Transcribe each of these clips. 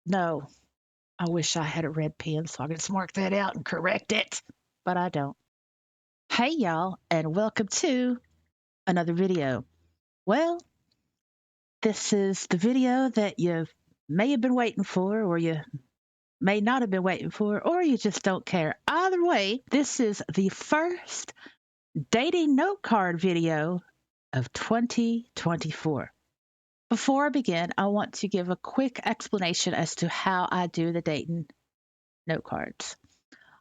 No, I wish I had a red pen so I could just mark that out and correct it, but I don't. Hey, y'all, and welcome to another video. Well, this is the video that you may have been waiting for, or you may not have been waiting for, or you just don't care. Either way, this is the first dating note card video of 2024. Before I begin, I want to give a quick explanation as to how I do the dating note cards.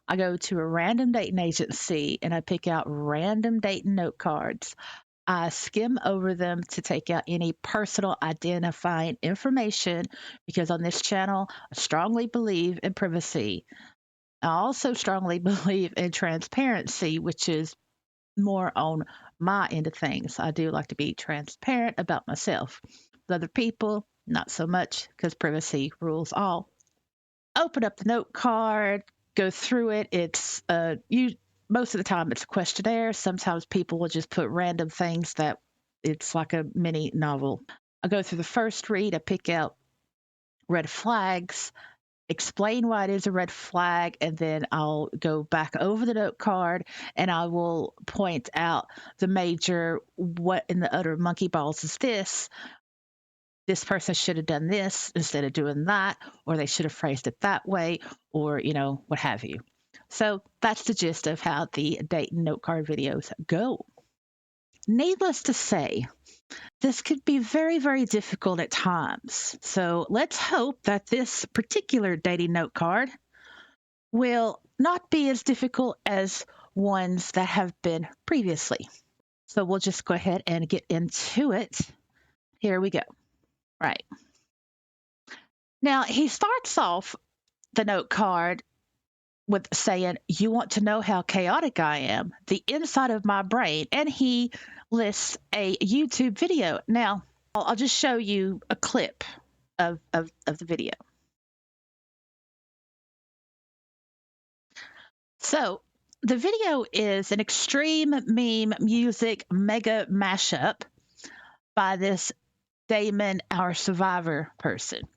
I go to a random dating agency and I pick out random dating note cards. I skim over them to take out any personal identifying information because on this channel, I strongly believe in privacy. I also strongly believe in transparency, which is more on my end of things. I do like to be transparent about myself. With other people, not so much because privacy rules all. Open up the note card, go through it. It's most of the time it's a questionnaire. Sometimes people will just put random things that it's like a mini novel. I go through the first read, I pick out red flags, explain why it is a red flag, and then I'll go back over the note card and I will point out the major what in the utter monkey balls is this. This person should have done this instead of doing that, or they should have phrased it that way, or, what have you. So that's the gist of how the date and note card videos go. Needless to say, this could be very, very difficult at times. So let's hope that this particular dating note card will not be as difficult as ones that have been previously. So we'll just go ahead and get into it. Here we go. Right. Now, he starts off the note card with saying, "You want to know how chaotic I am? The inside of my brain." And he lists a YouTube video. Now, I'll just show you a clip of the video. So, the video is an extreme meme music mega mashup by this Damon, our survivor person.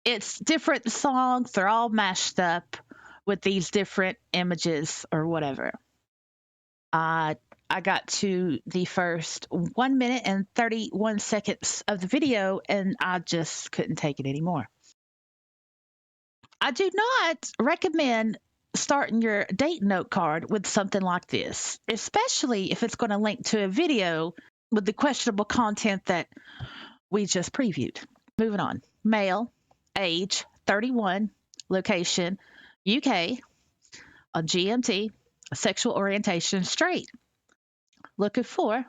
It's different songs, they're all mashed up with these different images or whatever. I got to the first 1 minute and 31 seconds of the video and I just couldn't take it anymore. I do not recommend starting your date note card with something like this, especially if it's going to link to a video with the questionable content that we just previewed. Moving on. Male, age 31, location UK, a GMT, sexual orientation straight. Looking for.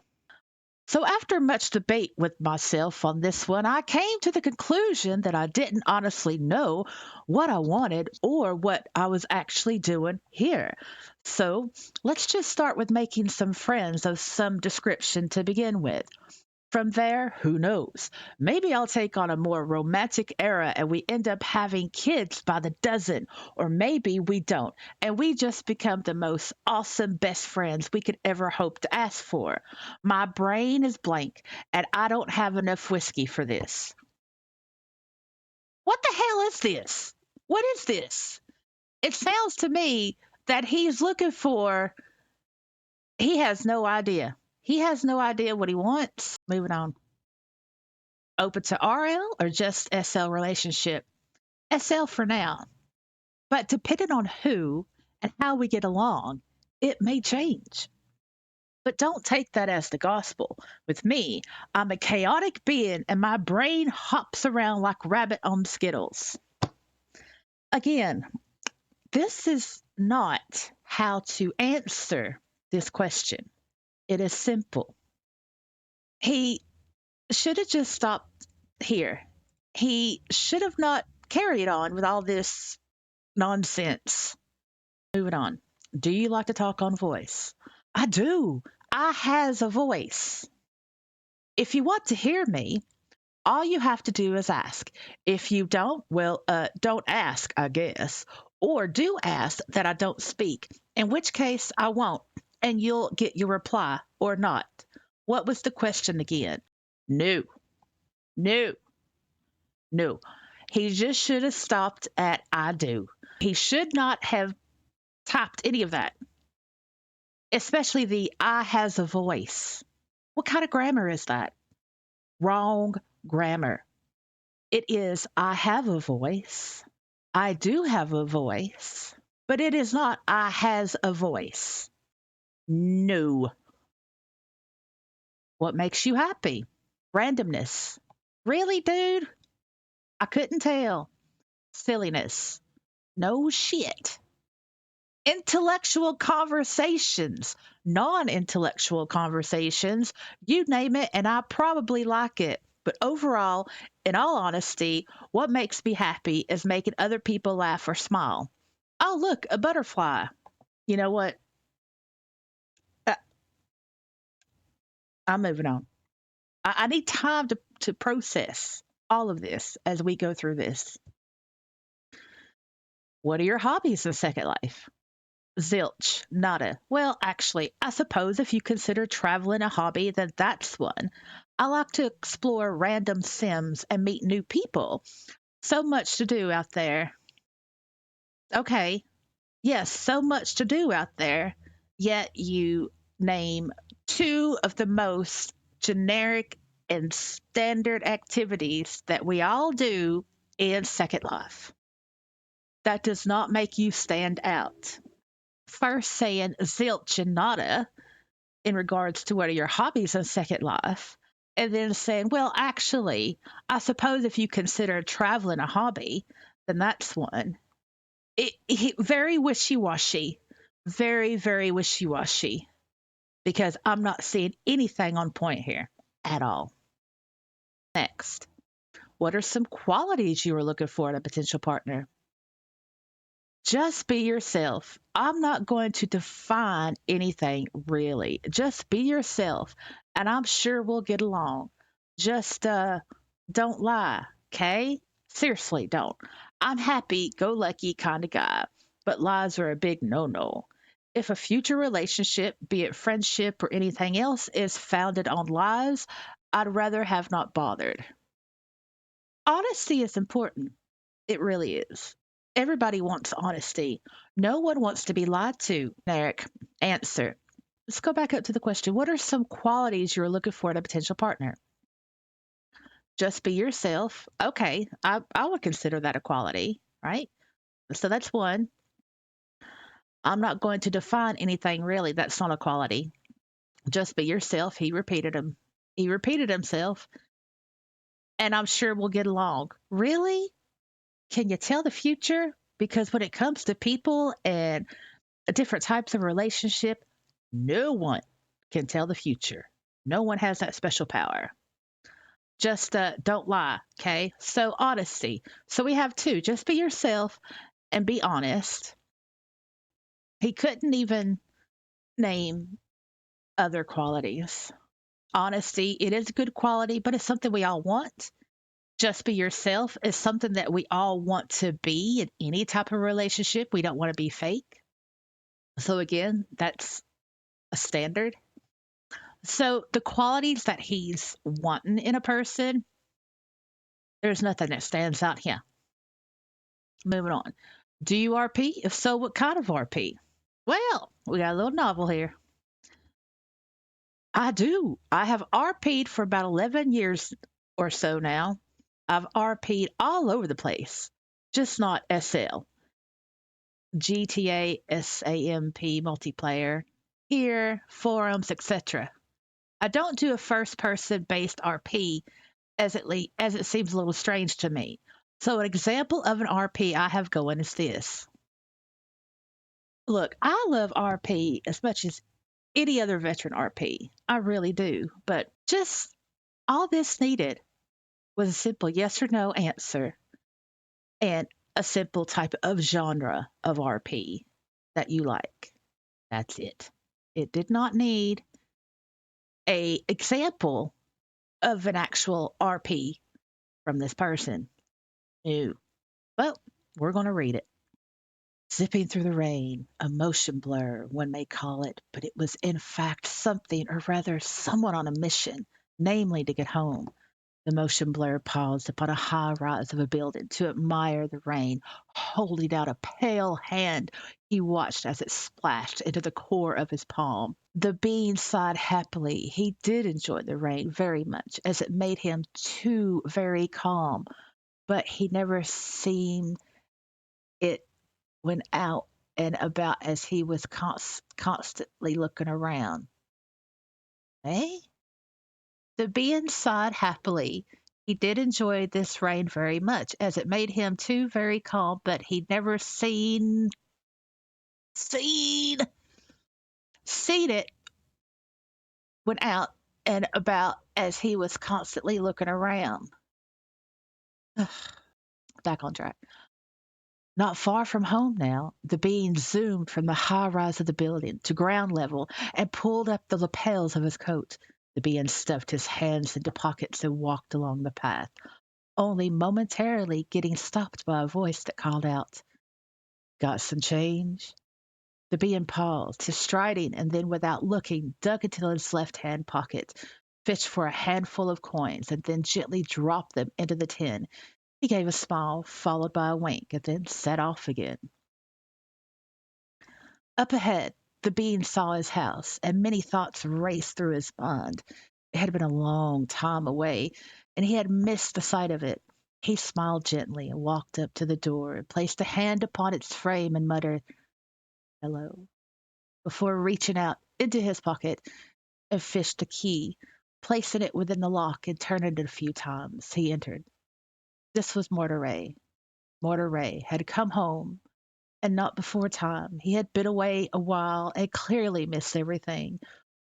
So, after much debate with myself on this one, I came to the conclusion that I didn't honestly know what I wanted or what I was actually doing here. So, let's just start with making some friends of some description to begin with. From there, who knows? Maybe I'll take on a more romantic era and we end up having kids by the dozen, or maybe we don't, and we just become the most awesome best friends we could ever hope to ask for. My brain is blank, and I don't have enough whiskey for this. What the hell is this? What is this? It sounds to me that he's looking for, he has no idea. He has no idea what he wants. Moving on. Open to RL or just SL relationship? SL for now. But depending on who and how we get along, it may change. But don't take that as the gospel. With me, I'm a chaotic being and my brain hops around like rabbit on Skittles. Again, this is not how to answer this question. It is simple. He should have just stopped here. He should have not carried on with all this nonsense. Moving on. Do you like to talk on voice? I do. I has a voice. If you want to hear me, all you have to do is ask. If you don't, well, don't ask, I guess. Or do ask that I don't speak, in which case I won't, and you'll get your reply or not. What was the question again? No, no, no. He just should have stopped at I do. He should not have typed any of that, especially the I has a voice. What kind of grammar is that? Wrong grammar. It is I have a voice. I do have a voice, but it is not I has a voice. No. What makes you happy? Randomness. Really, dude? I couldn't tell. Silliness. No shit. Intellectual conversations, non intellectual conversations, you name it, and I probably like it. But overall, in all honesty, what makes me happy is making other people laugh or smile. Oh, look, a butterfly. You know what? Uh, I'm moving on. I need time to process all of this as we go through this. What are your hobbies in Second Life? Zilch, nada. Well, actually, I suppose if you consider traveling a hobby, then that's one. I like to explore random sims and meet new people. So much to do out there. Okay, yes, so much to do out there. Yet you name two of the most generic and standard activities that we all do in Second Life. That does not make you stand out. First saying zilch and nada in regards to what are your hobbies in Second Life, and then saying, well, actually, I suppose if you consider traveling a hobby, then that's one. Very wishy washy, very, very wishy washy, because I'm not seeing anything on point here at all. Next, what are some qualities you are looking for in a potential partner? Just be yourself. I'm not going to define anything really. Just be yourself, and I'm sure we'll get along. Just don't lie, okay? Seriously, don't. I'm happy, go lucky kind of guy, but lies are a big no no. If a future relationship, be it friendship or anything else, is founded on lies, I'd rather have not bothered. Honesty is important. It really is. Everybody wants honesty. No one wants to be lied to. Eric, answer. Let's go back up to the question. What are some qualities you're looking for in a potential partner? Just be yourself. Okay, I would consider that a quality, right? So that's one. I'm not going to define anything really. That's not a quality. Just be yourself. He repeated him. He repeated himself, and I'm sure we'll get along. Really? Can you tell the future? Because when it comes to people and different types of relationship, no one can tell the future. No one has that special power. Just don't lie, okay? So, honesty. So, we have two just be yourself and be honest. He couldn't even name other qualities. Honesty, it is a good quality, but it's something we all want. Just be yourself is something that we all want to be in any type of relationship. We don't want to be fake. So, again, that's a standard. So the qualities that he's wanting in a person, there's nothing that stands out here. Moving on. Do you RP? If so, what kind of RP? Well, we got a little novel here. I do. I have RP'd for about 11 years or so now. I've RP'd all over the place, just not SL. GTA, SAMP multiplayer, here, forums, etc. I don't do a first person based RP as it seems a little strange to me. So, an example of an RP I have going is this. Look, I love RP as much as any other veteran RP. I really do. But just all this needed was a simple yes or no answer and a simple type of genre of RP that you like. That's it. It did not need a example of an actual RP from this person. No. Well, we're going to read it. Zipping through the rain, a motion blur, one may call it, but it was in fact something, or rather someone on a mission, namely to get home. The motion blur paused upon a high rise of a building to admire the rain, holding out a pale hand. He watched as it splashed into the core of his palm. The being sighed happily. He did enjoy the rain very much, as it made him too very calm, but he never seemed it went out and about as he was constantly looking around. Eh? The being sighed happily. He did enjoy this rain very much, as it made him too very calm, but he'd never seen seen it went out and about as he was constantly looking around. Back on track. Not far from home now, the being zoomed from the high rise of the building to ground level and pulled up the lapels of his coat. The being stuffed his hands into pockets and walked along the path, only momentarily getting stopped by a voice that called out, "Got some change?" The being paused, his striding, and then, without looking, dug into his left hand pocket, fished for a handful of coins, and then gently dropped them into the tin. He gave a smile, followed by a wink, and then set off again. Up ahead, the being saw his house, and many thoughts raced through his mind. It had been a long time away, and he had missed the sight of it. He smiled gently and walked up to the door and placed a hand upon its frame and muttered, "Hello," before reaching out into his pocket and fished a key. Placing it within the lock and turning it a few times, he entered. This was Mortaray. Mortaray had come home, and not before time. He had been away a while and clearly missed everything.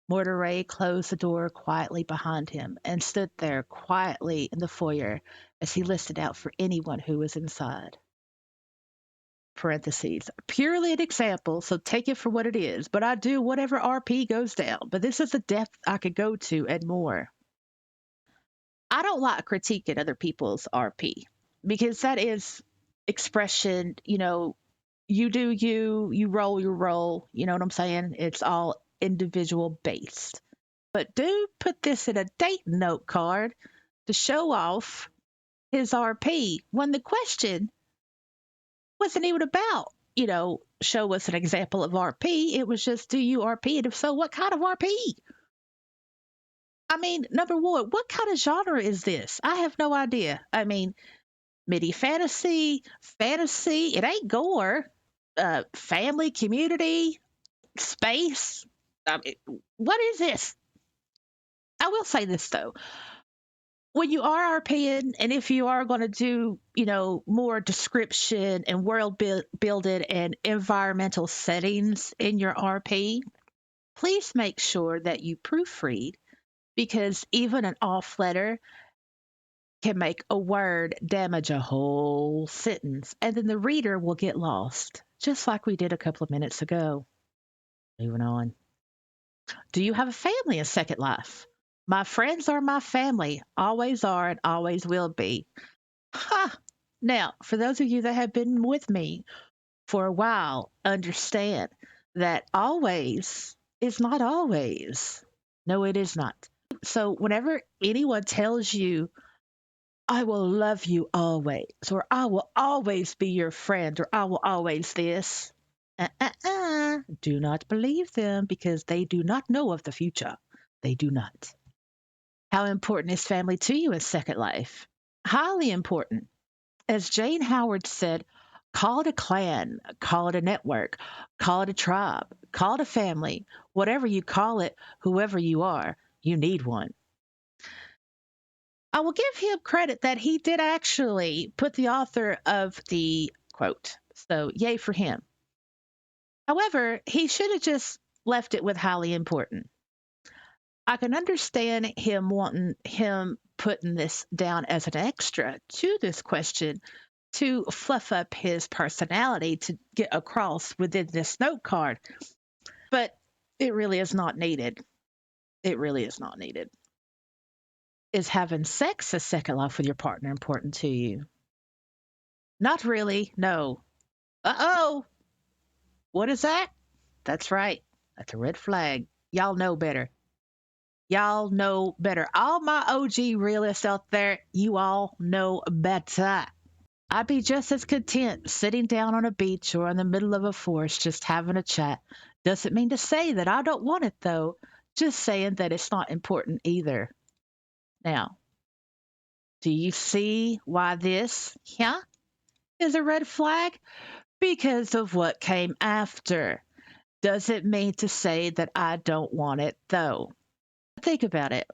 Mortaray closed the door quietly behind him and stood there quietly in the foyer as he listened out for anyone who was inside. Parentheses. Purely an example, so take it for what it is, but I do whatever RP goes down. But this is the depth I could go to and more. I don't like critiquing other people's RP because that is expression, you do you, you roll your role, you know what I'm saying? It's all individual based. But do put this in a date note card to show off his RP when the question wasn't even about, show us an example of RP. It was just, do you RP? And if so, what kind of RP? I mean, number one, what kind of genre is this? I have no idea. I mean, midi fantasy, it ain't gore. Family, community, space. I mean, what is this? I will say this though. When you are RPing, and if you are going to do, more description and building and environmental settings in your RP, please make sure that you proofread because even an off letter can make a word damage a whole sentence, and then the reader will get lost, just like we did a couple of minutes ago. Moving on. Do you have a family in Second Life? My friends are my family, always are and always will be. Ha! Now, for those of you that have been with me for a while, understand that always is not always. No, it is not. So, whenever anyone tells you, "I will love you always," or "I will always be your friend," or "I will always this," do not believe them because they do not know of the future. They do not. How important is family to you in Second Life? Highly important. As Jane Howard said, call it a clan, call it a network, call it a tribe, call it a family, whatever you call it, whoever you are, you need one. I will give him credit that he did actually put the author of the quote. So, yay for him. However, he should have just left it with highly important. I can understand him putting this down as an extra to this question to fluff up his personality to get across within this note card. But it really is not needed. It really is not needed. Is having sex a second life with your partner important to you? Not really, no. Uh-oh. What is that? That's right. That's a red flag. Y'all know better. Y'all know better. All my OG realists out there, you all know better. I'd be just as content sitting down on a beach or in the middle of a forest just having a chat. Doesn't mean to say that I don't want it, though. Just saying that it's not important either. Now, do you see why this, yeah, is a red flag? Because of what came after. Doesn't mean to say that I don't want it, though. Think about it.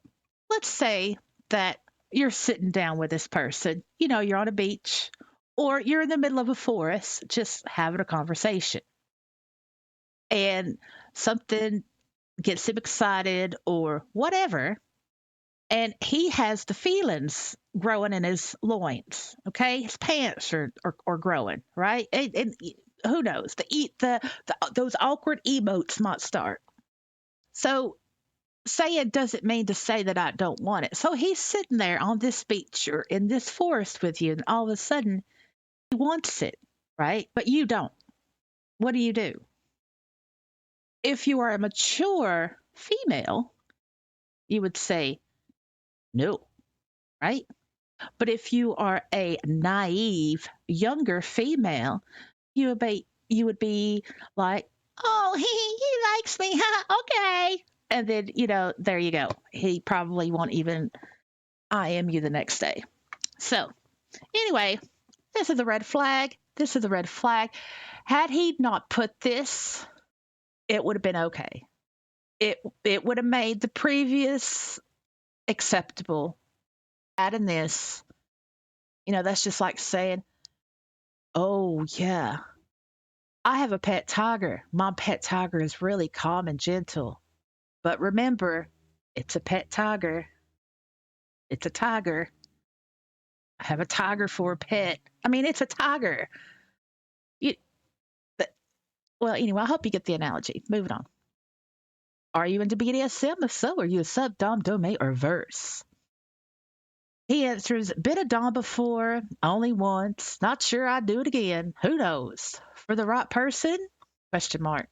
Let's say that you're sitting down with this person, you're on a beach or you're in the middle of a forest just having a conversation, and something gets him excited or whatever, and he has the feelings growing in his loins. Okay, his pants are growing, right? And who knows, the those awkward emotes might start. So say it doesn't mean to say that I don't want it. So he's sitting there on this beach or in this forest with you, and all of a sudden he wants it, right? But you don't. What do you do? If you are a mature female, you would say no, right? But if you are a naive younger female, you would be like, oh, he likes me, huh? Okay. And then, there you go. He probably won't even IM you the next day. So, anyway, this is a red flag. This is a red flag. Had he not put this, it would have been okay. It would have made the previous acceptable. Adding this, that's just like saying, "Oh yeah, I have a pet tiger. My pet tiger is really calm and gentle. But remember, it's a pet tiger. It's a tiger. I have a tiger for a pet. I mean, it's a tiger." You, well, anyway, I hope you get the analogy. Moving on. Are you into BDSM? If so, are you a sub, dom, domain, or verse? He answers, been a dom before, only once. Not sure I'd do it again. Who knows? For the right person? Question mark.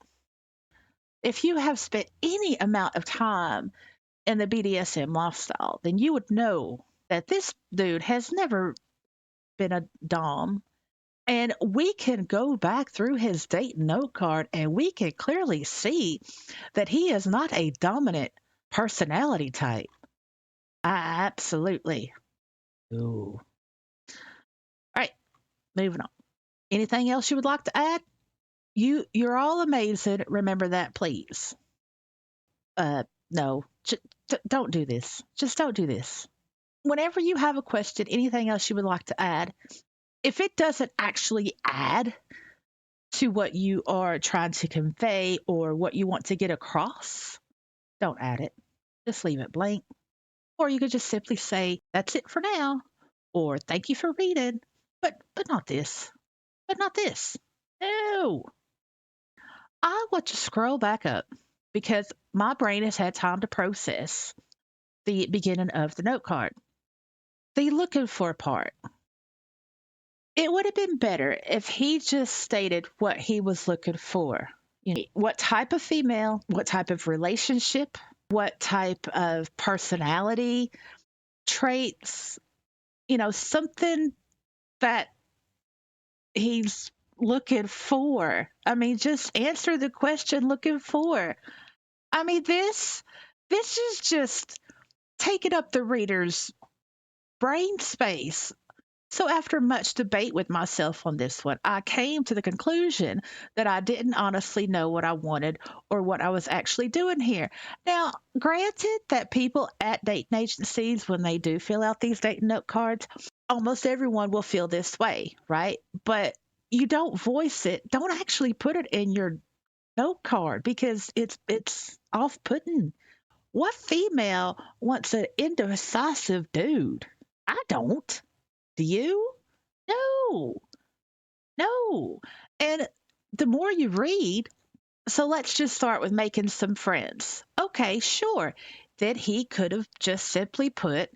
If you have spent any amount of time in the BDSM lifestyle, then you would know that this dude has never been a dom. And we can go back through his Dating Note card and we can clearly see that he is not a dominant personality type. Absolutely. Ooh. All right, moving on. Anything else you would like to add? You're all amazing. Remember that, please. No, don't do this. Just don't do this. Whenever you have a question, anything else you would like to add, if it doesn't actually add to what you are trying to convey or what you want to get across, don't add it. Just leave it blank. Or you could just simply say, that's it for now, or thank you for reading, but not this. But not this. No. I want to scroll back up because my brain has had time to process the beginning of the note card. The looking for part. It would have been better if he just stated what he was looking for. What type of female, what type of relationship, what type of personality traits, something that he's looking for. I mean, just answer the question looking for. I mean, this is just taking up the reader's brain space. So after much debate with myself on this one, I came to the conclusion that I didn't honestly know what I wanted or what I was actually doing here. Now, granted that people at dating agencies, when they do fill out these dating note cards, almost everyone will feel this way, right? But you don't voice it. Don't actually put it in your note card because it's off-putting. What female wants an indecisive dude? I don't. Do you? No, no. And the more you read, so let's just start with making some friends. Okay, sure. Then he could have just simply put,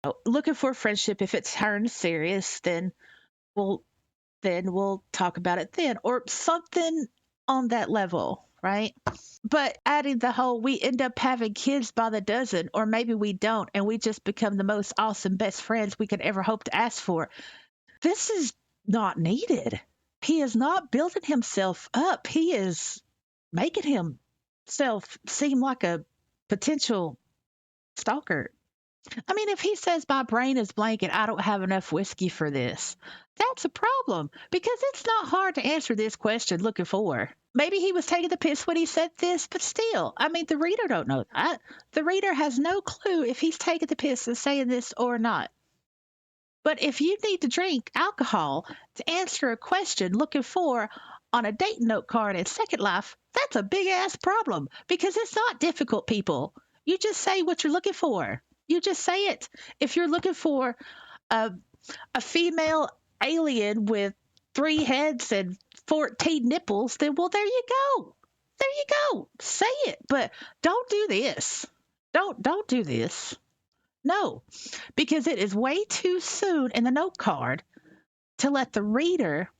oh, looking for a friendship. If it turns serious, we'll then we'll talk about it then, or something on that level, right? But adding the whole, we end up having kids by the dozen, or maybe we don't, and we just become the most awesome best friends we could ever hope to ask for. This is not needed. He is not building himself up. He is making himself seem like a potential stalker. I mean, if he says my brain is blank and I don't have enough whiskey for this, that's a problem because it's not hard to answer this question looking for. Maybe he was taking the piss when he said this, but still, I mean, the reader don't know that. The reader has no clue if he's taking the piss and saying this or not. But if you need to drink alcohol to answer a question looking for on a dating note card at Second Life, that's a big ass problem because it's not difficult, people. You just say what you're looking for. You just say it. If you're looking for a, a female alien with 3 heads and 14 nipples, then well, there you go. There you go. Say it. But don't do this. Don't do this. No, because it is way too soon in the note card to let the reader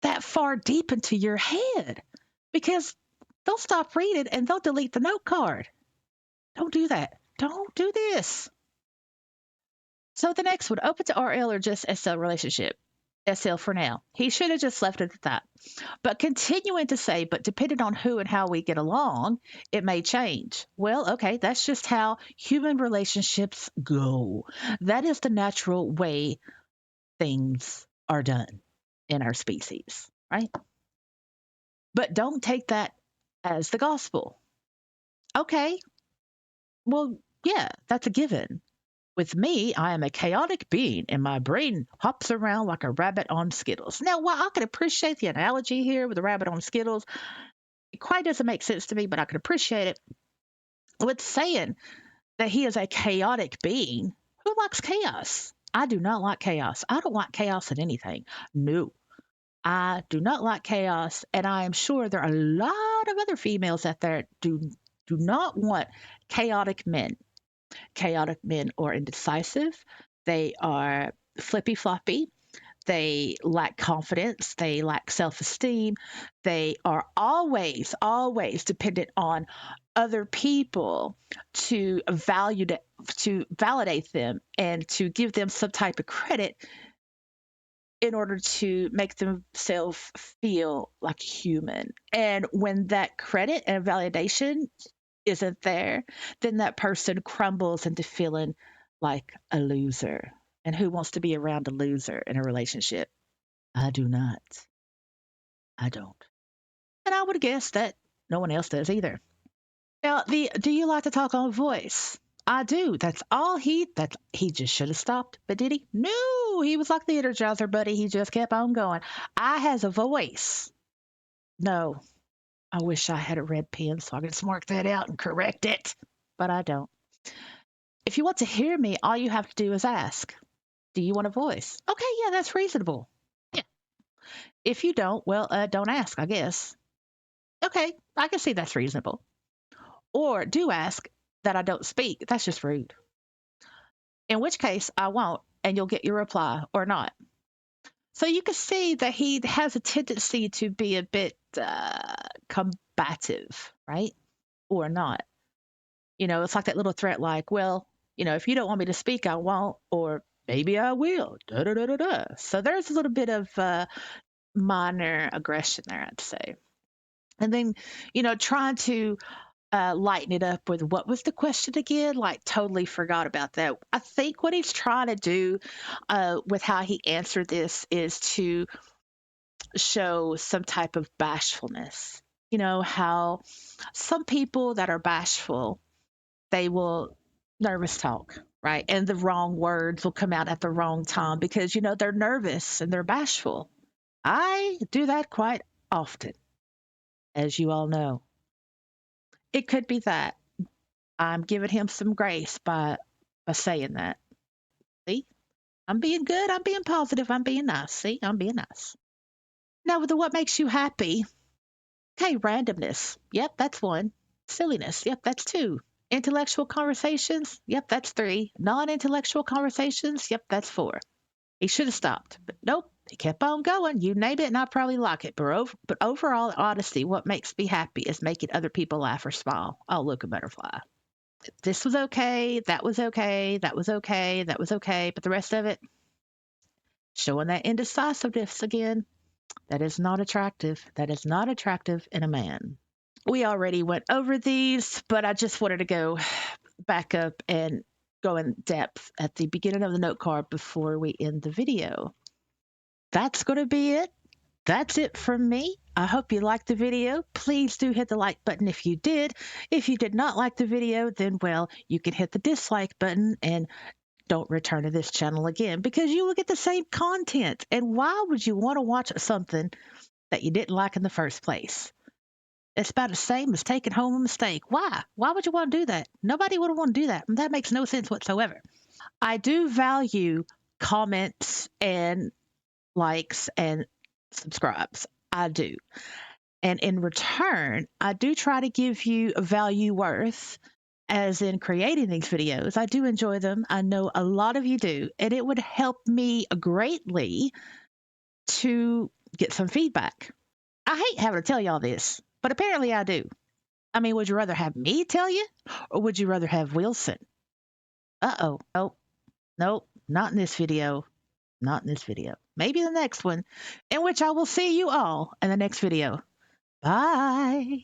that far deep into your head because they'll stop reading and they'll delete the note card. Don't do that. Don't do this. So the next one, open to RL or just SL relationship. SL for now. He should have just left it at that. But continuing to say, but depending on who and how we get along, it may change. Well, okay, that's just how human relationships go. That is the natural way things are done in our species, right? But don't take that as the gospel. Okay, well, yeah, that's a given. With me, I am a chaotic being and my brain hops around like a rabbit on Skittles. Now, while I can appreciate the analogy here with the rabbit on Skittles, it quite doesn't make sense to me, but I can appreciate it. With saying that he is a chaotic being, who likes chaos? I do not like chaos. I don't like chaos in anything. No, I do not like chaos. And I am sure there are a lot of other females out there do not want chaotic men. Chaotic men are indecisive. They are flippy floppy. They lack confidence. They lack self esteem. They are always dependent on other people to to validate them and to give them some type of credit in order to make themselves feel like human. And when that credit and validation isn't there, then that person crumbles into feeling like a loser. And who wants to be around a loser in a relationship? I do not. I don't. And I would guess that no one else does either. Now, the do you like to talk on voice? I do. That's he just should have stopped. But did he? No, he was like the Energizer buddy. He just kept on going. I has a voice. No, I wish I had a red pen so I could just mark that out and correct it. But I don't. If you want to hear me, all you have to do is ask, do you want a voice? Okay, yeah, that's reasonable. Yeah. If you don't, well, don't ask, I guess. Okay, I can see that's reasonable. Or do ask that I don't speak. That's just rude. In which case, I won't, and you'll get your reply or not. So you can see that he has a tendency to be a bit combative, right? Or not. It's like that little threat, like, well, if you don't want me to speak, I won't, or maybe I will. Da, da, da, da, da. So there's a little bit of minor aggression there, I'd say. And then, trying to lighten it up with what was the question again? Like, totally forgot about that. I think what he's trying to do with how he answered this is to show some type of bashfulness. How some people that are bashful, they will nervous talk, right? And the wrong words will come out at the wrong time because, they're nervous and they're bashful. I do that quite often, as you all know. It could be that I'm giving him some grace by saying that. See, I'm being good. I'm being positive. I'm being nice. See, I'm being nice. Now, with the what makes you happy, okay, randomness. Yep, that's one. Silliness. Yep, that's two. Intellectual conversations. Yep, that's three. Non intellectual conversations. Yep, that's four. He should have stopped, but nope. He kept on going. You name it, and I probably like it. But overall, honesty, what makes me happy is making other people laugh or smile. Oh, look, a butterfly. This was okay. That was okay. That was okay. That was okay. But the rest of it, showing that indecisiveness again, that is not attractive. That is not attractive in a man. We already went over these, but I just wanted to go back up and go in depth at the beginning of the note card before we end the video. That's going to be it. That's it from me. I hope you liked the video. Please do hit the like button if you did. If you did not like the video, then, well, you can hit the dislike button and don't return to this channel again because you will get the same content. And why would you want to watch something that you didn't like in the first place? It's about the same as taking home a mistake. Why? Why would you want to do that? Nobody would want to do that. That makes no sense whatsoever. I do value comments and likes and subscribes. I do. And in return, I do try to give you a value worth as in creating these videos. I do enjoy them. I know a lot of you do. And it would help me greatly to get some feedback. I hate having to tell y'all this, but apparently I do. I mean, would you rather have me tell you or would you rather have Wilson? Uh-oh. Nope. Nope. Not in this video. Not in this video. Maybe the next one, in which I will see you all in the next video. Bye.